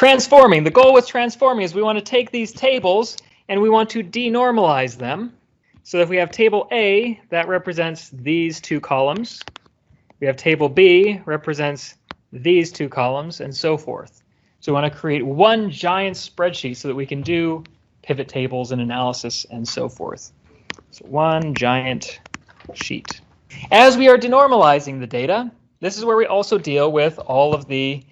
Transforming. The goal with transforming is we want to take these tables and we want to denormalize them. So if we have table A, that represents these two columns. We have table B, represents these two columns, and so forth. So we want to create one giant spreadsheet so that we can do pivot tables and analysis and so forth. So one giant sheet. As we are denormalizing the data, this is where we also deal with all of the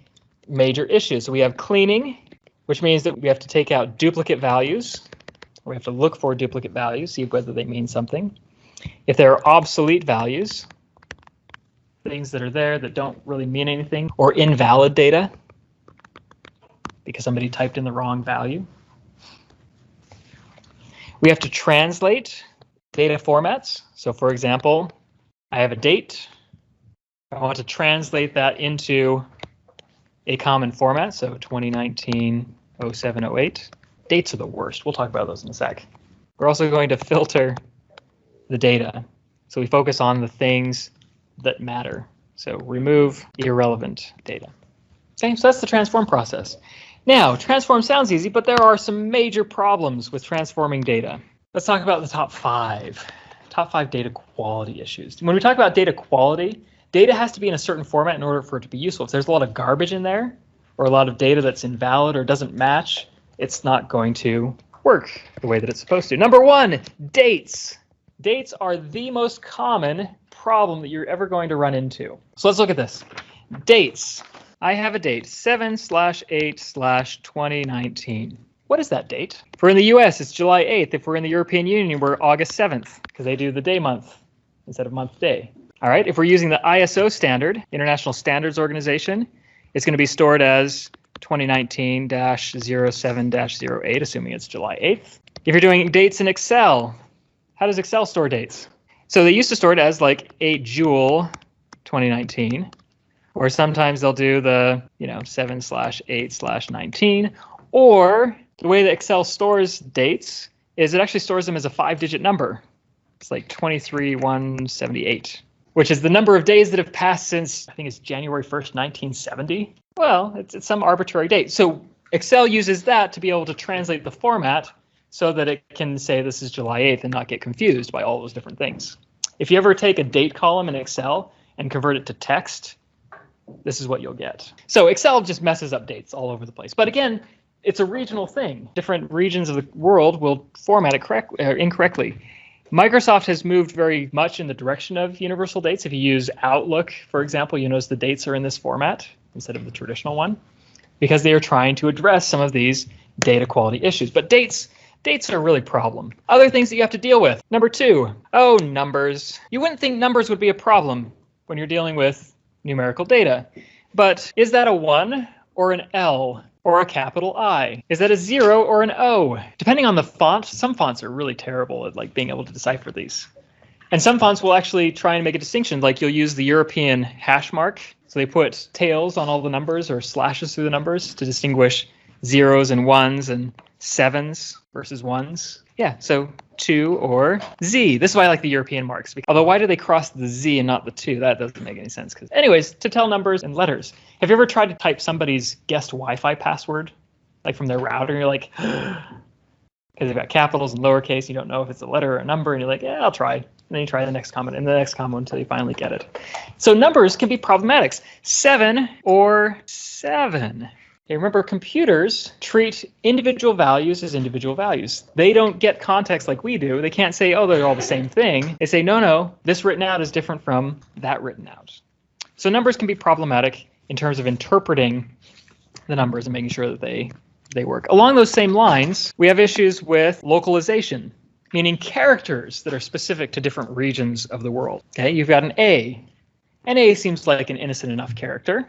major issues. So we have cleaning, which means that we have to take out duplicate values. We have to look for duplicate values, see whether they mean something. If there are obsolete values, things that are there that don't really mean anything, or invalid data because somebody typed in the wrong value. We have to translate data formats. So for example, I have a date. I want to translate that into a common format, so 2019-07-08. Dates are the worst. We'll talk about those in a sec. We're also going to filter the data. So we focus on the things that matter. So remove irrelevant data. Okay, so that's the transform process. Now, transform sounds easy, but there are some major problems with transforming data. Let's talk about the top five data quality issues. When we talk about data quality, data has to be in a certain format in order for it to be useful. If there's a lot of garbage in there, or a lot of data that's invalid or doesn't match, it's not going to work the way that it's supposed to. Number one, dates. Dates are the most common problem that you're ever going to run into. So let's look at this. Dates. I have a date, 7/8/2019. What is that date? If we're in the US, it's July 8th. If we're in the European Union, we're August 7th, because they do the day month instead of month day. All right, if we're using the ISO standard, International Standards Organization, it's going to be stored as 2019-07-08, assuming it's July 8th. If you're doing dates in Excel, how does Excel store dates? So they used to store it as like 8 Joule 2019, or sometimes they'll do the 7/8/19, or the way that Excel stores dates is it actually stores them as a 5-digit number. It's like 23,178. Which is the number of days that have passed since, I think it's January 1st, 1970. Well, it's some arbitrary date. So Excel uses that to be able to translate the format so that it can say this is July 8th and not get confused by all those different things. If you ever take a date column in Excel and convert it to text, this is what you'll get. So Excel just messes up dates all over the place. But again, it's a regional thing. Different regions of the world will format it incorrectly. Microsoft has moved very much in the direction of universal dates. If you use Outlook, for example, you notice the dates are in this format instead of the traditional one, because they are trying to address some of these data quality issues. But dates are really a problem. Other things that you have to deal with. Number two, numbers. You wouldn't think numbers would be a problem when you're dealing with numerical data. But is that a 1 or an L? Or a capital I? Is that a 0 or an O? Depending on the font, some fonts are really terrible at being able to decipher these. And some fonts will actually try and make a distinction, like you'll use the European hash mark. So they put tails on all the numbers or slashes through the numbers to distinguish 0s and 1s and 7s versus 1s. Yeah, so 2 or Z. This is why I like the European marks. Although why do they cross the Z and not the 2? That doesn't make any sense. Anyways, to tell numbers and letters. Have you ever tried to type somebody's guest Wi-Fi password, like from their router, and you're like, because they've got capitals and lowercase, you don't know if it's a letter or a number, and you're like, yeah, I'll try. And then you try the next comment and the next comment until you finally get it. So numbers can be problematic. 7 or 7. Okay, remember, computers treat individual values as individual values. They don't get context like we do. They can't say, they're all the same thing. They say, no, this written out is different from that written out. So numbers can be problematic in terms of interpreting the numbers and making sure that they work. Along those same lines, we have issues with localization, meaning characters that are specific to different regions of the world. Okay, you've got an A. An A seems like an innocent enough character,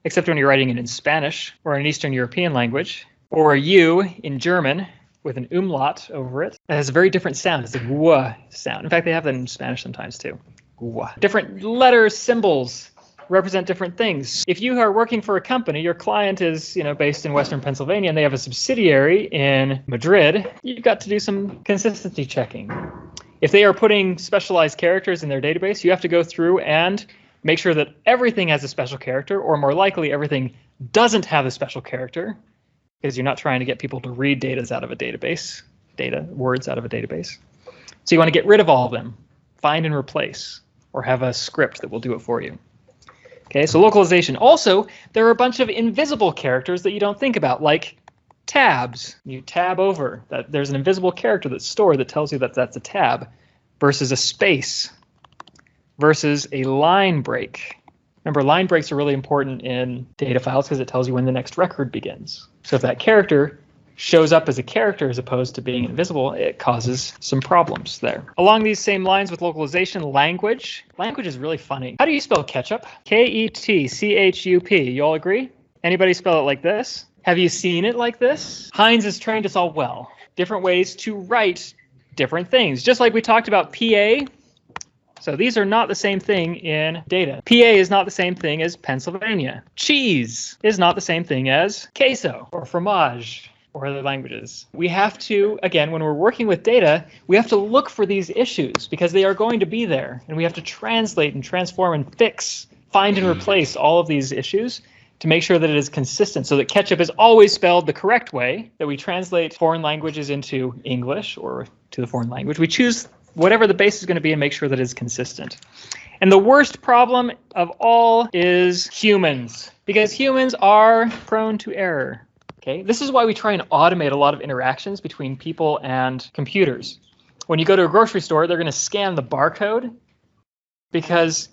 except when you're writing it in Spanish or an Eastern European language, or a U in German with an umlaut over it. It has a very different sound. It's a w sound. In fact, they have that in Spanish sometimes too. W. Different letters, symbols represent different things. If you are working for a company, your client is, based in Western Pennsylvania and they have a subsidiary in Madrid, you've got to do some consistency checking. If they are putting specialized characters in their database, you have to go through and make sure that everything has a special character, or more likely everything doesn't have the special character, because you're not trying to get people to read words out of a database. So you want to get rid of all of them, find and replace, or have a script that will do it for you. Okay, so localization. Also, there are a bunch of invisible characters that you don't think about, like tabs. You tab over. There's an invisible character that's stored that tells you that that's a tab, versus a space, versus a line break. Remember, line breaks are really important in data files because it tells you when the next record begins. So if that character shows up as a character as opposed to being invisible, it causes some problems there. Along these same lines with localization, language. Language is really funny. How do you spell ketchup? Ketchup. You all agree? Anybody spell it like this? Have you seen it like this? Heinz has trained us all well. Different ways to write different things. Just like we talked about PA. So these are not the same thing in data. PA is not the same thing as Pennsylvania. Cheese is not the same thing as queso or fromage or other languages. We have to, again, when we're working with data, we have to look for these issues because they are going to be there. And we have to translate and transform and fix, find and replace all of these issues to make sure that it is consistent so that ketchup is always spelled the correct way, that we translate foreign languages into English or to the foreign language. We choose whatever the base is going to be and make sure that it's consistent. And the worst problem of all is humans, because humans are prone to error. Okay, this is why we try and automate a lot of interactions between people and computers. When you go to a grocery store, they're going to scan the barcode because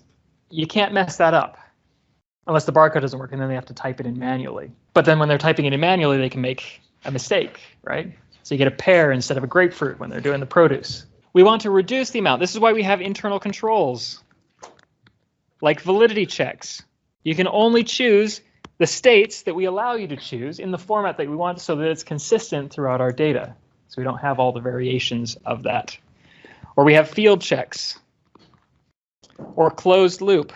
you can't mess that up unless the barcode doesn't work, and then they have to type it in manually. But then when they're typing it in manually, they can make a mistake, right? So you get a pear instead of a grapefruit when they're doing the produce. We want to reduce the amount. This is why we have internal controls, like validity checks. You can only choose the states that we allow you to choose in the format that we want so that it's consistent throughout our data. So we don't have all the variations of that. Or we have field checks. Or closed loop.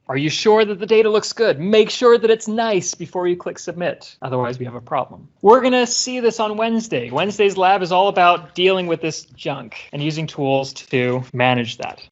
Are you sure that the data looks good? Make sure that it's nice before you click submit. Otherwise, we have a problem. We're going to see this on Wednesday. Wednesday's lab is all about dealing with this junk and using tools to manage that.